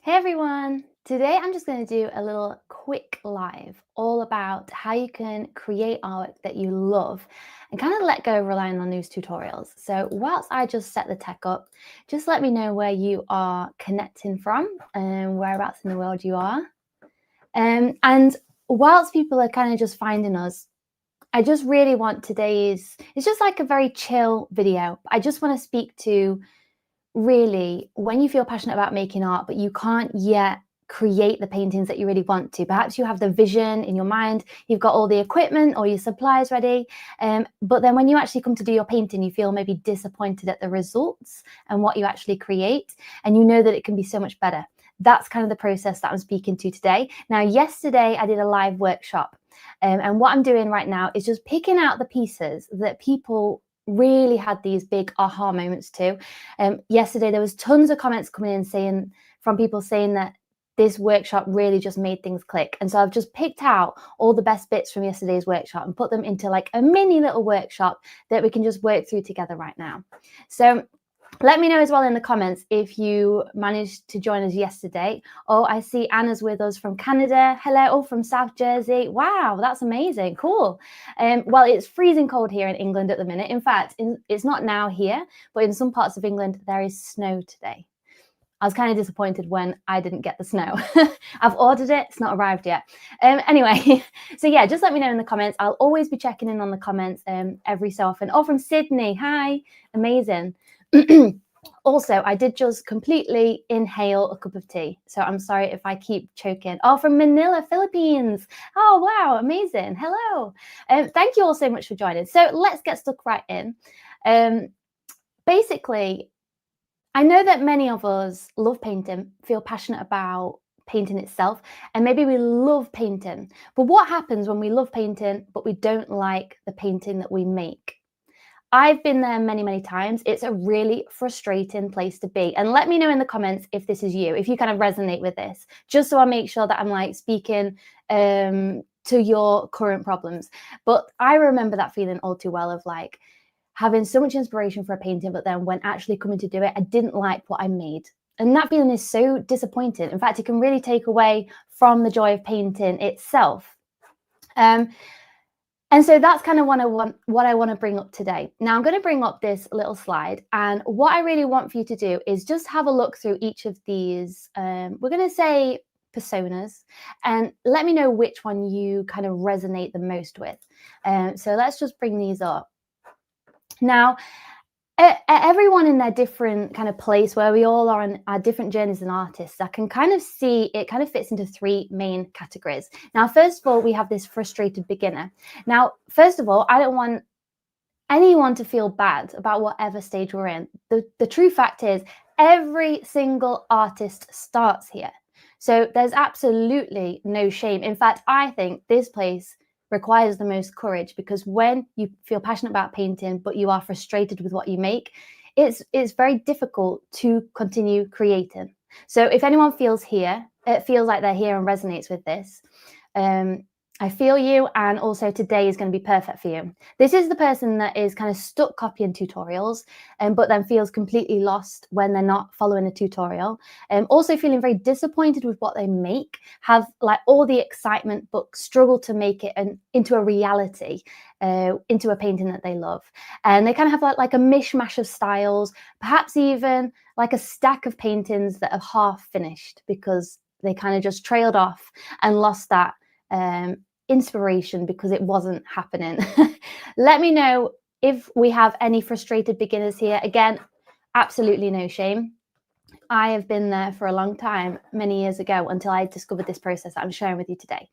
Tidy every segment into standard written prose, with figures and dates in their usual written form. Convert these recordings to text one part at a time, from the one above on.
Hey everyone! Today I'm just going to do a little quick live all about how you can create art that you love and kind of let go of relying on these tutorials. So whilst I just set the tech up, just let me know where you are connecting from and whereabouts in the world you are. And whilst people are kind of just finding us, I just really want it's just like a very chill video. I just want to speak to really when you feel passionate about making art, but you can't yet create the paintings that you really want to. Perhaps you have the vision in your mind, you've got all the equipment or your supplies ready, but then when you actually come to do your painting, you feel maybe disappointed at the results and what you actually create, and you know that it can be so much better. That's kind of the process that I'm speaking to today. Now, yesterday I did a live workshop, and what I'm doing right now is just picking out the pieces that people really had these big aha moments too. Yesterday there was tons of comments coming in from people saying that this workshop really just made things click. And so I've just picked out all the best bits from yesterday's workshop and put them into like a mini little workshop that we can just work through together right now. So let me know as well in the comments if you managed to join us yesterday. Oh, I see Anna's with us from Canada. Hello. Oh, from South Jersey. Wow, that's amazing. Cool. Well, it's freezing cold here in England at the minute. In fact, it's not now here, but in some parts of England, there is snow today. I was kind of disappointed when I didn't get the snow. I've ordered it. It's not arrived yet. Anyway, so yeah, just let me know in the comments. I'll always be checking in on the comments every so often. Oh, from Sydney. Hi. Amazing. Also, I did just completely inhale a cup of tea, so I'm sorry if I keep choking. Oh, from Manila, Philippines. Oh, wow, amazing. Hello. Thank you all so much for joining. So let's get stuck right in. Basically, I know that many of us love painting, feel passionate about painting itself, and maybe we love painting. But what happens when we love painting, but we don't like the painting that we make? I've been there many, many times. It's a really frustrating place to be. And let me know in the comments if this is you, if you kind of resonate with this, just so I make sure that I'm like speaking to your current problems. But I remember that feeling all too well of like having so much inspiration for a painting, but then when actually coming to do it, I didn't like what I made. And that feeling is so disappointing. In fact, it can really take away from the joy of painting itself. And so that's kind of what I want to bring up today. Now I'm going to bring up this little slide, and what I really want for you to do is just have a look through each of these, we're going to say personas, and let me know which one you kind of resonate the most with. So let's just bring these up. Now, everyone in their different kind of place where we all are on our different journeys as artists, I can kind of see it kind of fits into three main categories. Now, first of all, we have this frustrated beginner. Now, first of all, I don't want anyone to feel bad about whatever stage we're in. The true fact is every single artist starts here. So there's absolutely no shame. In fact, I think this place requires the most courage, because when you feel passionate about painting but you are frustrated with what you make, it's very difficult to continue creating. So if anyone feels like they're here and resonates with this, I feel you, and also today is going to be perfect for you. This is the person that is kind of stuck copying tutorials, but then feels completely lost when they're not following a tutorial. Also feeling very disappointed with what they make, have like all the excitement, but struggle to make it into a reality, into a painting that they love. And they kind of have like a mishmash of styles, perhaps even like a stack of paintings that are half finished because they kind of just trailed off and lost that inspiration because it wasn't happening. Let me know if we have any frustrated beginners here. Again, absolutely no shame. I have been there for a long time, many years ago, until I discovered this process that I'm sharing with you today.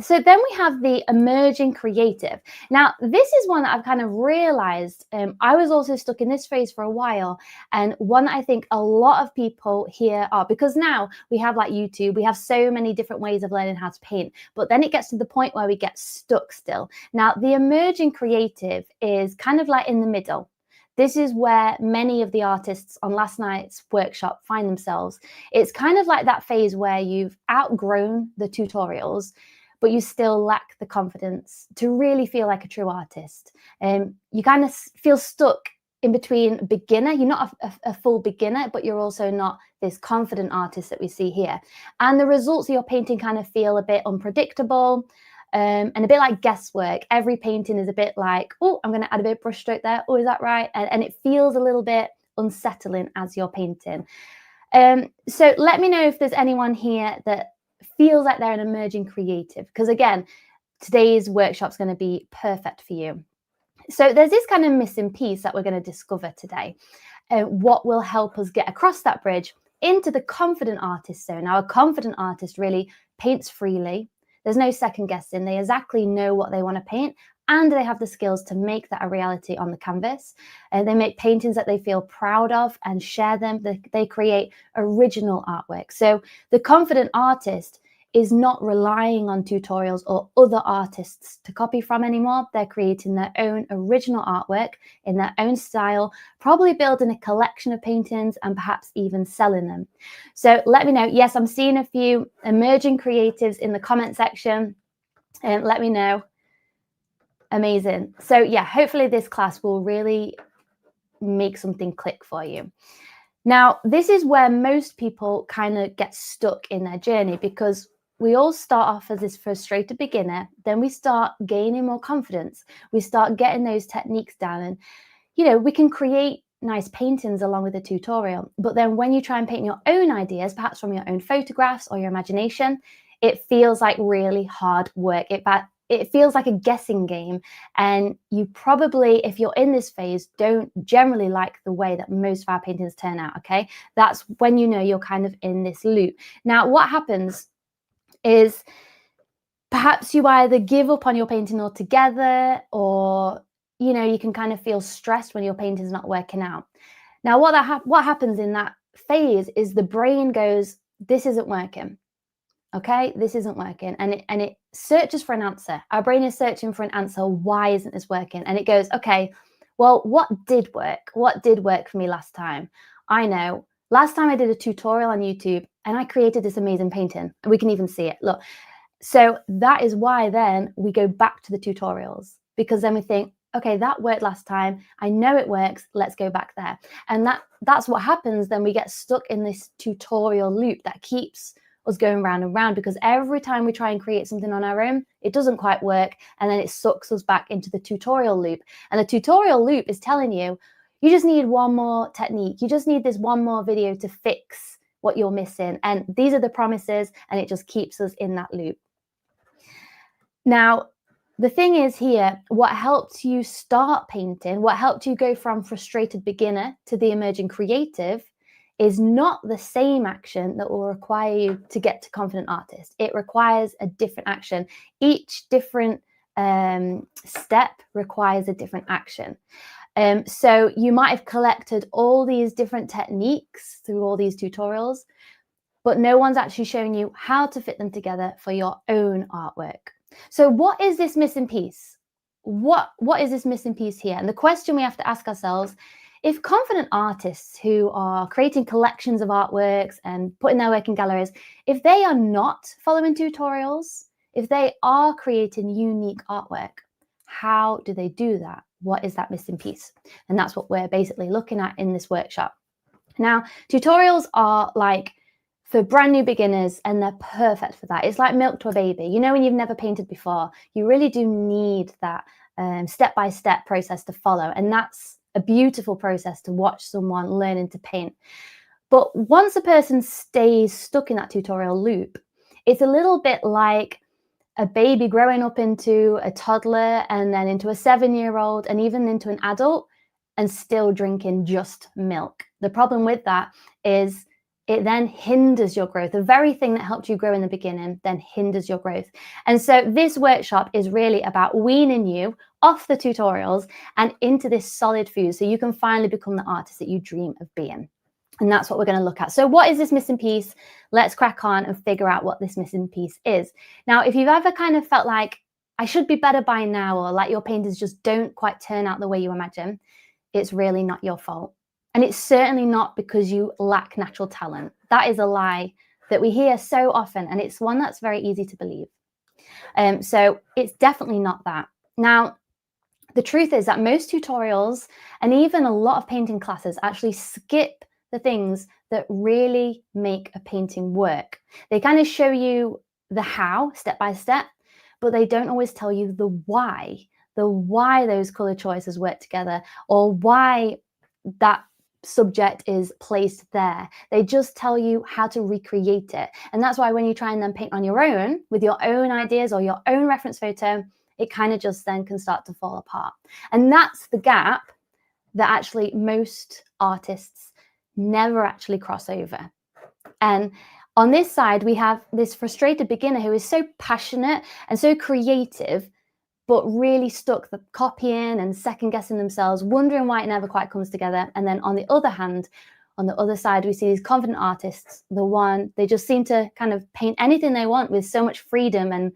So then we have the emerging creative. Now, this is one that I've kind of realized. I was also stuck in this phase for a while, and one I think a lot of people here are, because now we have like YouTube, we have so many different ways of learning how to paint, but then it gets to the point where we get stuck still. Now, the emerging creative is kind of like in the middle. This is where many of the artists on last night's workshop find themselves. It's kind of like that phase where you've outgrown the tutorials, but you still lack the confidence to really feel like a true artist. You kind of feel stuck in between beginner. You're not a full beginner, but you're also not this confident artist that we see here. And the results of your painting kind of feel a bit unpredictable and a bit like guesswork. Every painting is a bit like, oh, I'm going to add a bit of brush stroke there. Oh, is that right? And it feels a little bit unsettling as you're painting. So let me know if there's anyone here that feels like they're an emerging creative, because again, today's workshop is going to be perfect for you. So there's this kind of missing piece that we're going to discover today. What will help us get across that bridge into the confident artist zone. Now, a confident artist really paints freely. There's no second guessing. They exactly know what they want to paint, and they have the skills to make that a reality on the canvas. They make paintings that they feel proud of and share them. They create original artwork. So the confident artist is not relying on tutorials or other artists to copy from anymore. They're creating their own original artwork in their own style, probably building a collection of paintings and perhaps even selling them. So let me know. Yes, I'm seeing a few emerging creatives in the comment section. Let me know. Amazing. So yeah, hopefully this class will really make something click for you. Now, this is where most people kind of get stuck in their journey, because we all start off as this frustrated beginner, then we start gaining more confidence. We start getting those techniques down, and, you know, we can create nice paintings along with a tutorial. But then when you try and paint your own ideas, perhaps from your own photographs or your imagination, it feels like really hard work. It feels like a guessing game. And you probably, if you're in this phase, don't generally like the way that most of our paintings turn out, okay? That's when you know you're kind of in this loop. Now, what happens is perhaps you either give up on your painting altogether, or, you know, you can kind of feel stressed when your painting's not working out. Now, what happens in that phase is the brain goes, this isn't working. Okay, this isn't working. And it searches for an answer. Our brain is searching for an answer. Why isn't this working? And it goes, okay, well, what did work? What did work for me last time? I know. Last time I did a tutorial on YouTube and I created this amazing painting. We can even see it. Look. So that is why then we go back to the tutorials, because then we think, okay, that worked last time. I know it works. Let's go back there. And that's what happens. Then we get stuck in this tutorial loop that keeps us going round and round, because every time we try and create something on our own, it doesn't quite work. And then it sucks us back into the tutorial loop. And the tutorial loop is telling you, you just need one more technique. You just need this one more video to fix what you're missing. And these are the promises, and it just keeps us in that loop. Now, the thing is here, what helped you start painting, what helped you go from frustrated beginner to the emerging creative, is not the same action that will require you to get to confident artist. It requires a different action. Each different step requires a different action. So you might have collected all these different techniques through all these tutorials, but no one's actually showing you how to fit them together for your own artwork. So what is this missing piece? What is this missing piece here? And the question we have to ask ourselves, if confident artists who are creating collections of artworks and putting their work in galleries, if they are not following tutorials, if they are creating unique artwork, how do they do that? What is that missing piece? And that's what we're basically looking at in this workshop. Now, tutorials are like for brand new beginners, and they're perfect for that. It's like milk to a baby. You know, when you've never painted before, you really do need that step-by-step process to follow. And that's a beautiful process to watch someone learning to paint. But once a person stays stuck in that tutorial loop, it's a little bit like a baby growing up into a toddler, and then into a 7-year-old, and even into an adult, and still drinking just milk. The problem with that is it then hinders your growth. The very thing that helped you grow in the beginning then hinders your growth. And so this workshop is really about weaning you off the tutorials and into this solid food, so you can finally become the artist that you dream of being. And that's what we're going to look at. So what is this missing piece? Let's crack on and figure out what this missing piece is. Now, if you've ever kind of felt like I should be better by now, or like your paintings just don't quite turn out the way you imagine, it's really not your fault. And it's certainly not because you lack natural talent. That is a lie that we hear so often, and it's one that's very easy to believe. So it's definitely not that. Now, the truth is that most tutorials and even a lot of painting classes actually skip the things that really make a painting work. They kind of show you the how, step by step, but they don't always tell you the why those color choices work together, or why that subject is placed there. They just tell you how to recreate it. And that's why when you try and then paint on your own with your own ideas or your own reference photo, it kind of just then can start to fall apart. And that's the gap that actually most artists never actually cross over. And on this side, we have this frustrated beginner who is so passionate and so creative, but really stuck the copying and second guessing themselves, wondering why it never quite comes together. And then on the other hand, on the other side, we see these confident artists, they just seem to kind of paint anything they want with so much freedom. And,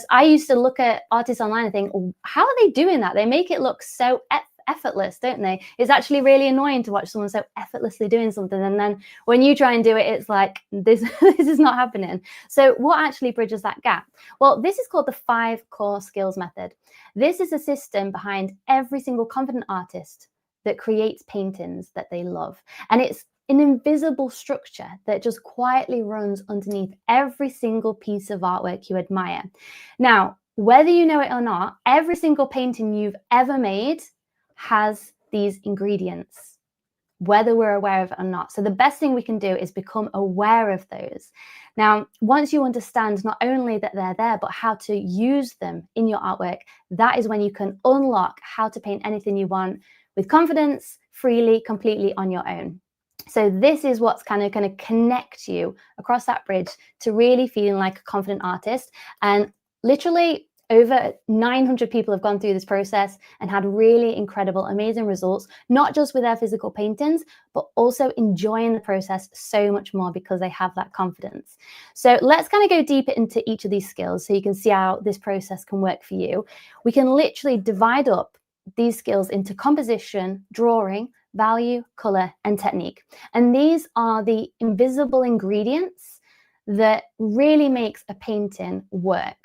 I used to look at artists online and think, oh, how are they doing that? They make it look so effortless, don't they? It's actually really annoying to watch someone so effortlessly doing something, and then when you try and do it, it's like this is not happening. So what actually bridges that gap? Well, this is called the 5 core skills method. This is a system behind every single confident artist that creates paintings that they love, and it's an invisible structure that just quietly runs underneath every single piece of artwork you admire. Now, whether you know it or not, every single painting you've ever made has these ingredients, whether we're aware of it or not. So the best thing we can do is become aware of those. Now, once you understand not only that they're there, but how to use them in your artwork, that is when you can unlock how to paint anything you want with confidence, freely, completely on your own. So this is what's kind of going to connect you across that bridge to really feeling like a confident artist. And literally, over 900 people have gone through this process and had really incredible, amazing results, not just with their physical paintings, but also enjoying the process so much more because they have that confidence. So let's kind of go deeper into each of these skills so you can see how this process can work for you. We can literally divide up these skills into composition, drawing, value, color, and technique. And these are the invisible ingredients that really makes a painting work.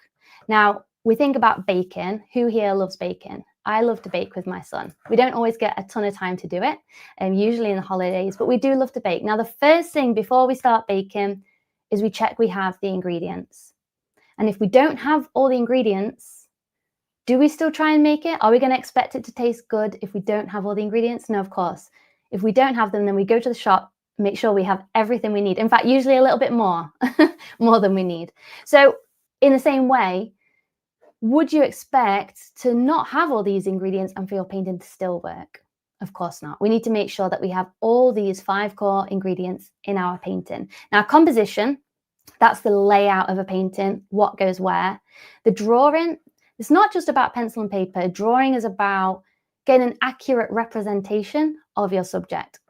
Now, we think about baking. Who here loves baking? I love to bake with my son. We don't always get a ton of time to do it, usually in the holidays, but we do love to bake. Now, the first thing before we start baking is we check we have the ingredients. And if we don't have all the ingredients, do we still try and make it? Are we going to expect it to taste good if we don't have all the ingredients? No, of course. If we don't have them, then we go to the shop, make sure we have everything we need. In fact, usually a little bit more, more than we need. So in the same way, would you expect to not have all these ingredients and for your painting to still work? Of course not. We need to make sure that we have all these 5 core ingredients in our painting. Now, composition, that's the layout of a painting, what goes where. The drawing, it's not just about pencil and paper. Drawing is about getting an accurate representation of your subject.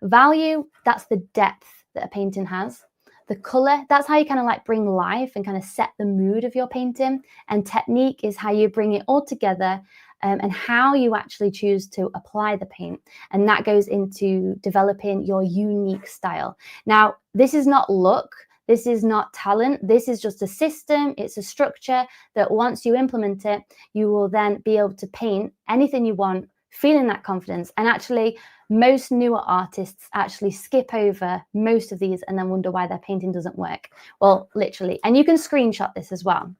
Value, that's the depth that a painting has. The color, that's how you kind of like bring life and kind of set the mood of your painting. And technique is how you bring it all together and how you actually choose to apply the paint. And that goes into developing your unique style. Now, this is not look. This is not talent. This is just a system. It's a structure that once you implement it, you will then be able to paint anything you want, feeling that confidence. And actually, most newer artists actually skip over most of these and then wonder why their painting doesn't work. Well, literally. And you can screenshot this as well.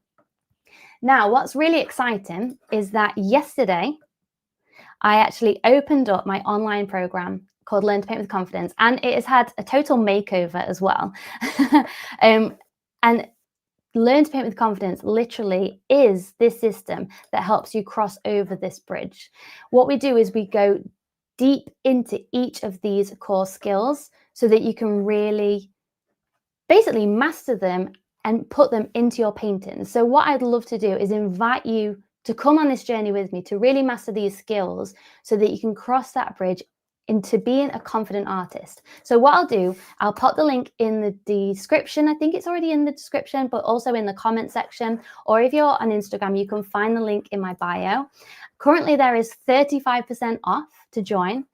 Now, what's really exciting is that yesterday, I actually opened up my online program called Learn to Paint with Confidence, and it has had a total makeover as well. And Learn to Paint with Confidence literally is this system that helps you cross over this bridge. What we do is we go deep into each of these core skills so that you can really basically master them and put them into your paintings. So what I'd love to do is invite you to come on this journey with me to really master these skills so that you can cross that bridge into being a confident artist. So what I'll do, I'll put the link in the description. I think it's already in the description, but also in the comment section. Or if you're on Instagram, you can find the link in my bio. Currently, there is 35% off to join.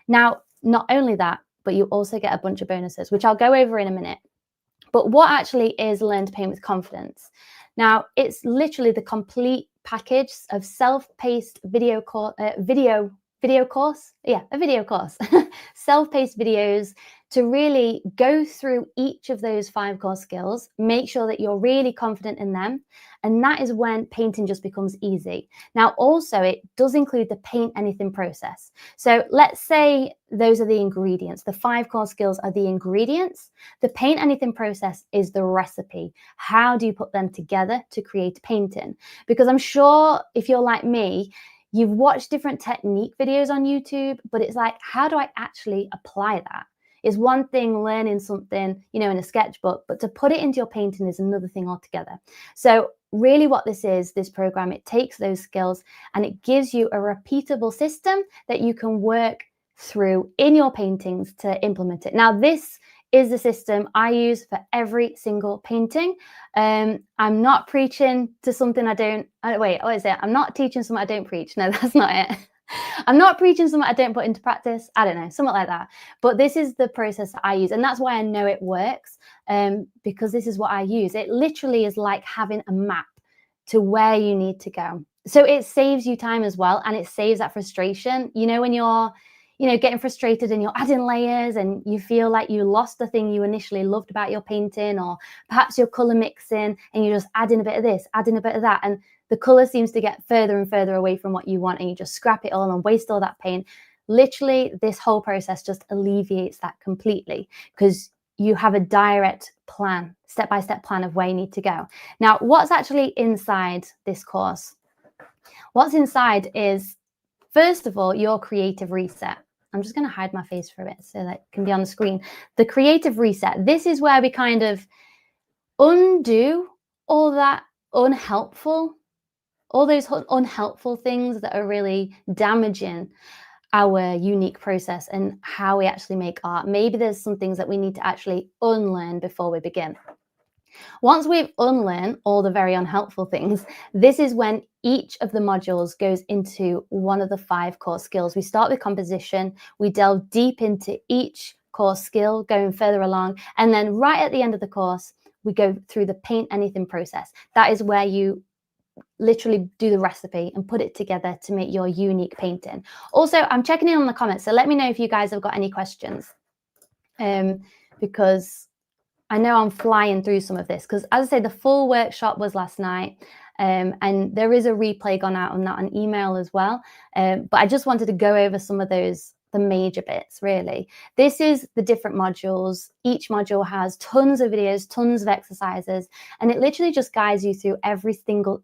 Now, not only that, but you also get a bunch of bonuses, which I'll go over in a minute. But what actually is Learn to Paint with Confidence? Now, it's literally the complete package of self-paced video course, self-paced videos to really go through each of those 5 core skills, make sure that you're really confident in them. And that is when painting just becomes easy. Now, also, it does include the paint anything process. So let's say those are the ingredients. The 5 core skills are the ingredients. The paint anything process is the recipe. How do you put them together to create painting? Because I'm sure if you're like me, you've watched different technique videos on YouTube, but it's like, how do I actually apply that? It's one thing learning something, in a sketchbook, but to put it into your painting is another thing altogether. So really what this program, it takes those skills and it gives you a repeatable system that you can work through in your paintings to implement it. Now, this is the system I use for every single painting. I'm not preaching to something I'm not teaching something I don't preach. No, that's not it. I'm not preaching something I don't put into practice. I don't know, something like that. But this is the process that I use. And that's why I know it works, because this is what I use. It literally is like having a map to where you need to go. So it saves you time as well. And it saves that frustration. When you're, getting frustrated and you're adding layers and you feel like you lost the thing you initially loved about your painting, or perhaps you're color mixing and you're just adding a bit of this, adding a bit of that. And the color seems to get further and further away from what you want, and you just scrap it all and waste all that paint. Literally, this whole process just alleviates that completely, because you have a direct plan, step-by-step plan of where you need to go. Now, what's actually inside this course? What's inside is, first of all, your creative reset. I'm just going to hide my face for a bit so that it can be on the screen. The creative reset. This is where we kind of undo all that unhelpful, all those unhelpful things that are really damaging our unique process and how we actually make art. Maybe there's some things that we need to actually unlearn before we begin. Once we've unlearned all the very unhelpful things, this is when each of the modules goes into one of the 5 core skills. We start with composition, we delve deep into each core skill, going further along, and then right at the end of the course, we go through the paint anything process. That is where you literally do the recipe and put it together to make your unique painting. Also, I'm checking in on the comments, so let me know if you guys have got any questions, because I know I'm flying through some of this, because as I say, the full workshop was last night, and there is a replay gone out on that on email as well. But I just wanted to go over some of those, the major bits, really. This is the different modules. Each module has tons of videos, tons of exercises, and it literally just guides you through every single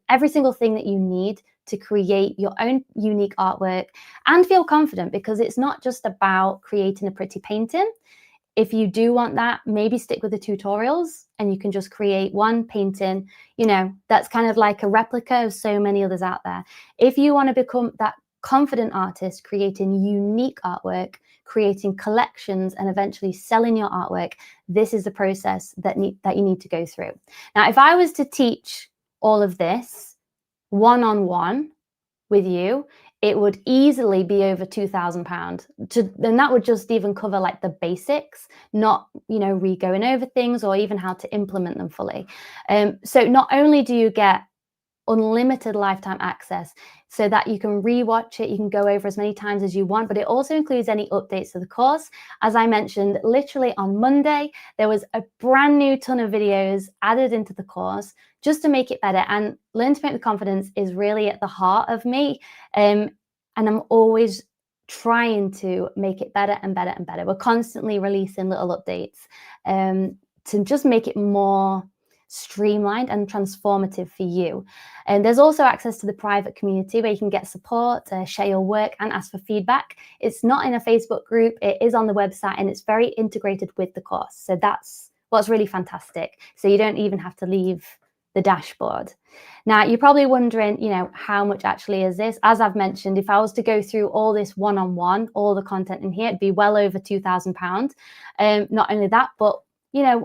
thing that you need to create your own unique artwork and feel confident, because it's not just about creating a pretty painting. If you do want that, maybe stick with the tutorials and you can just create one painting, that's kind of like a replica of so many others out there. If you want to become that confident artist, creating unique artwork, creating collections, and eventually selling your artwork, this is the process that you need to go through. Now, if I was to teach all of this one-on-one with you, it would easily be over £2,000. And that would just even cover like the basics, not, re-going over things or even how to implement them fully. So not only do you get unlimited lifetime access so that you can rewatch it, you can go over as many times as you want, but it also includes any updates to the course. As I mentioned, literally on Monday, there was a brand new ton of videos added into the course just to make it better. And Learn to Paint with Confidence is really at the heart of me. And I'm always trying to make it better and better and better. We're constantly releasing little updates to just make it more streamlined and transformative for you. And there's also access to the private community where you can get support, share your work, and ask for feedback. It's not in a Facebook group, it is on the website, and it's very integrated with the course. So that's what's really fantastic. So you don't even have to leave the dashboard. Now, you're probably wondering, how much actually is this? As I've mentioned, if I was to go through all this one-on-one, all the content in here, it'd be well over £2,000. Not only that, but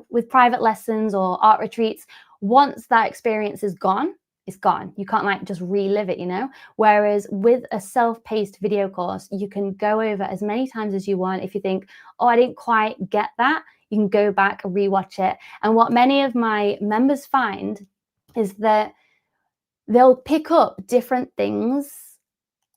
with private lessons or art retreats, once that experience is gone, it's gone. You can't just relive it, Whereas with a self-paced video course, you can go over as many times as you want. If you think, oh, I didn't quite get that, you can go back and rewatch it. And what many of my members find is that they'll pick up different things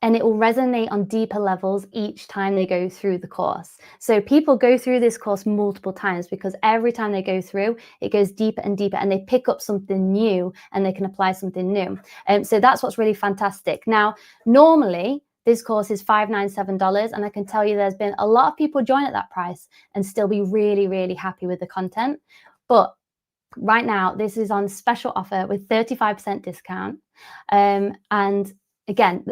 and it will resonate on deeper levels each time they go through the course. So people go through this course multiple times because every time they go through, it goes deeper and deeper and they pick up something new and they can apply something new. So that's what's really fantastic. Now, normally this course is $597, and I can tell you there's been a lot of people join at that price and still be really, really happy with the content. But right now, this is on special offer with 35% discount. And again,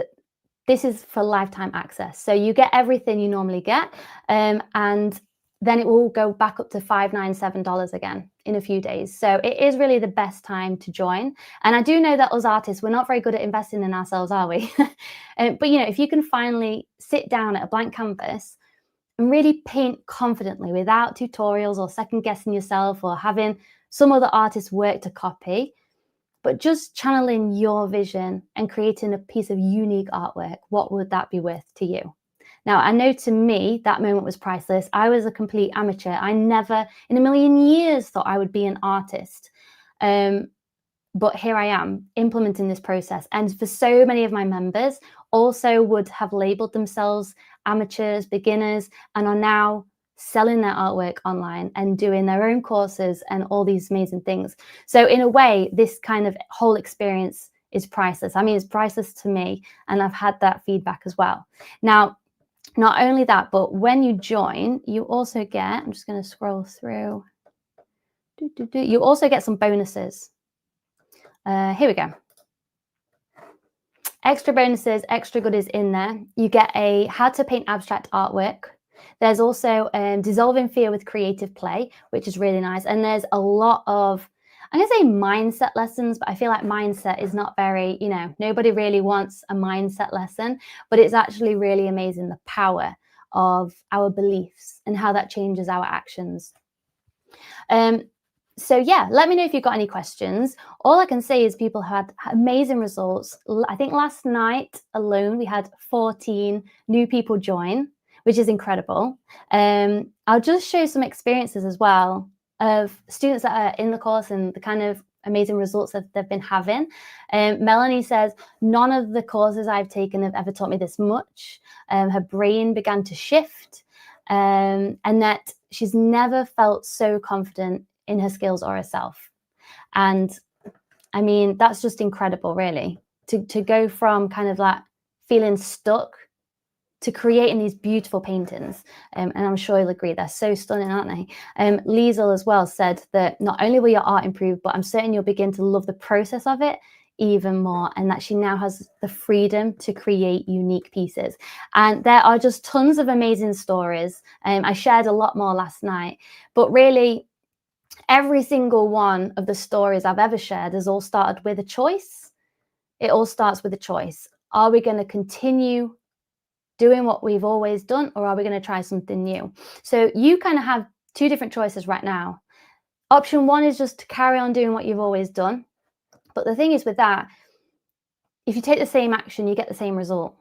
this is for lifetime access. So you get everything you normally get. And then it will go back up to $597 again in a few days. So it is really the best time to join. And I do know that us artists, we're not very good at investing in ourselves, are we? But if you can finally sit down at a blank canvas and really paint confidently without tutorials or second guessing yourself or having some other artist's work to copy, but just channeling your vision and creating a piece of unique artwork, what would that be worth to you? Now, I know to me, that moment was priceless. I was a complete amateur. I never in a million years thought I would be an artist. But here I am implementing this process. And for so many of my members also would have labeled themselves amateurs, beginners, and are now selling their artwork online and doing their own courses and all these amazing things. So in a way, this kind of whole experience is priceless. I mean, it's priceless to me, and I've had that feedback as well. Now, not only that, but when you join, you also get, I'm just going to scroll through, you also get some bonuses. Here we go. Extra bonuses, extra goodies in there. You get a how to paint abstract artwork. There's also dissolving fear with creative play, which is really nice. And there's a lot of, I'm going to say mindset lessons, but I feel like mindset is not very, nobody really wants a mindset lesson, but it's actually really amazing, the power of our beliefs and how that changes our actions. So yeah, let me know if you've got any questions. All I can say is people had amazing results. I think last night alone, we had 14 new people join, which is incredible. I'll just show some experiences as well of students that are in the course and the kind of amazing results that they've been having. Melanie says, none of the courses I've taken have ever taught me this much. Her brain began to shift, and that she's never felt so confident in her skills or herself. And I mean, that's just incredible, really, to go from kind of like feeling stuck to creating these beautiful paintings. And I'm sure you'll agree, they're so stunning, aren't they? Liesel as well said that not only will your art improve, but I'm certain you'll begin to love the process of it even more, and that she now has the freedom to create unique pieces. And there are just tons of amazing stories. I shared a lot more last night, but really, every single one of the stories I've ever shared has all started with a choice. It all starts with a choice. Are we going to continue doing what we've always done, or are we going to try something new? So you kind of have two different choices right now. Option one is just to carry on doing what you've always done. But the thing is with that, if you take the same action, you get the same result.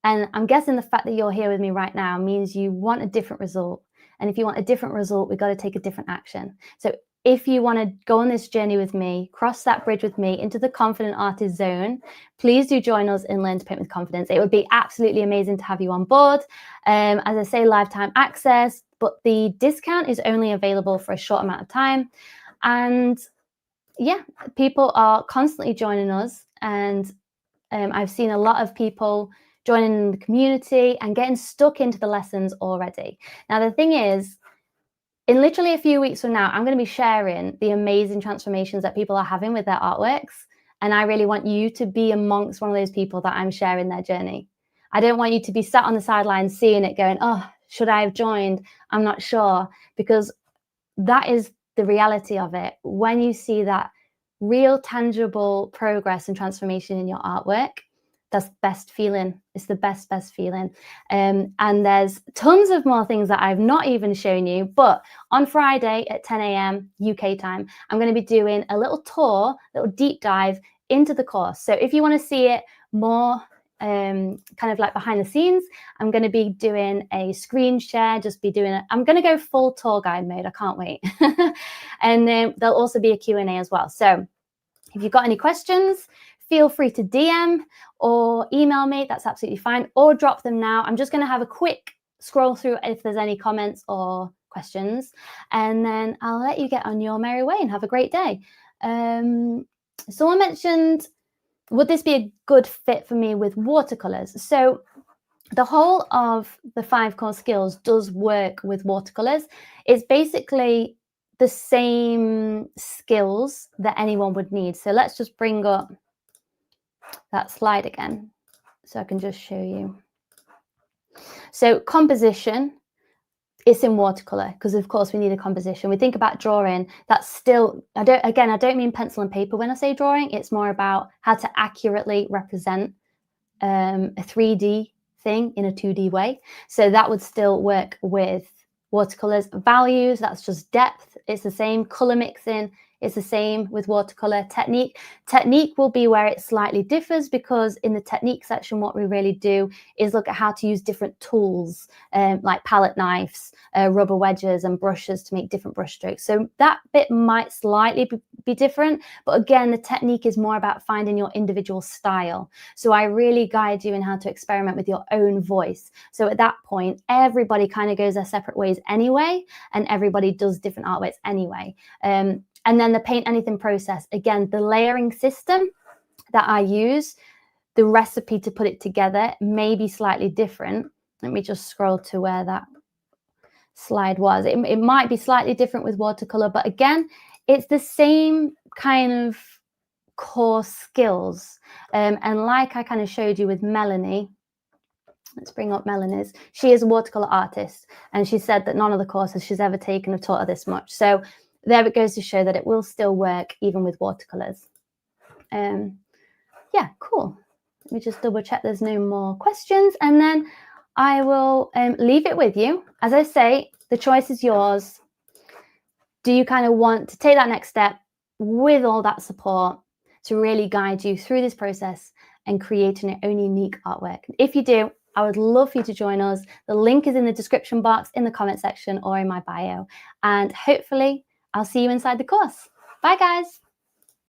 And I'm guessing the fact that you're here with me right now means you want a different result. And if you want a different result, we've got to take a different action. So if you want to go on this journey with me, cross that bridge with me into the Confident Artist Zone, please do join us in Learn to Paint with Confidence. It would be absolutely amazing to have you on board. As I say, lifetime access, but the discount is only available for a short amount of time. And yeah, people are constantly joining us. And I've seen a lot of people joining the community and getting stuck into the lessons already. Now, the thing is, in literally a few weeks from now, I'm going to be sharing the amazing transformations that people are having with their artworks. And I really want you to be amongst one of those people that I'm sharing their journey. I don't want you to be sat on the sidelines seeing it going, oh, should I have joined? I'm not sure. Because that is the reality of it. When you see that real tangible progress and transformation in your artwork, that's the best feeling. It's the best feeling. And there's tons of more things that I've not even shown you. But on Friday at 10 a.m. UK time, I'm going to be doing a little tour, little deep dive into the course. So if you want to see it more kind of like behind the scenes, I'm going to be doing a screen share, I'm going to go full tour guide mode. I can't wait. And then there'll also be a Q&A as well. So if you've got any questions, feel free to DM or email me. That's absolutely fine. Or drop them now. I'm just going to have a quick scroll through if there's any comments or questions, and then I'll let you get on your merry way and have a great day. Someone mentioned, would this be a good fit for me with watercolors? So the whole of the 5 core skills does work with watercolors. It's basically the same skills that anyone would need. So let's just bring up that slide again so I can just show you. So composition, it's in watercolor because of course we need a composition. We think about drawing, that's still, I don't mean pencil and paper when I say drawing. It's more about how to accurately represent a 3D thing in a 2D way. So that would still work with watercolors. Values, that's just depth. It's the same. Color mixing, it's the same with watercolor. Technique will be where it slightly differs, because in the technique section, what we really do is look at how to use different tools, like palette knives, rubber wedges and brushes to make different brush strokes. So that bit might slightly be different, but again, the technique is more about finding your individual style. So I really guide you in how to experiment with your own voice. So at that point, everybody kind of goes their separate ways anyway, and everybody does different artworks anyway. And then the paint anything process, again, the layering system that I use, the recipe to put it together may be slightly different. Let me just scroll to where that slide was. It might be slightly different with watercolor, but again, it's the same kind of core skills. And like I kind of showed you with Melanie, let's bring up Melanie's. She is a watercolor artist, and she said that none of the courses she's ever taken have taught her this much. So there it goes to show that it will still work even with watercolors. Yeah, cool. Let me just double check there's no more questions, and then I will leave it with you. As I say, the choice is yours. Do you kind of want to take that next step with all that support to really guide you through this process and creating your own unique artwork? If you do, I would love for you to join us. The link is in the description box, in the comment section, or in my bio. And hopefully I'll see you inside the course. Bye, guys.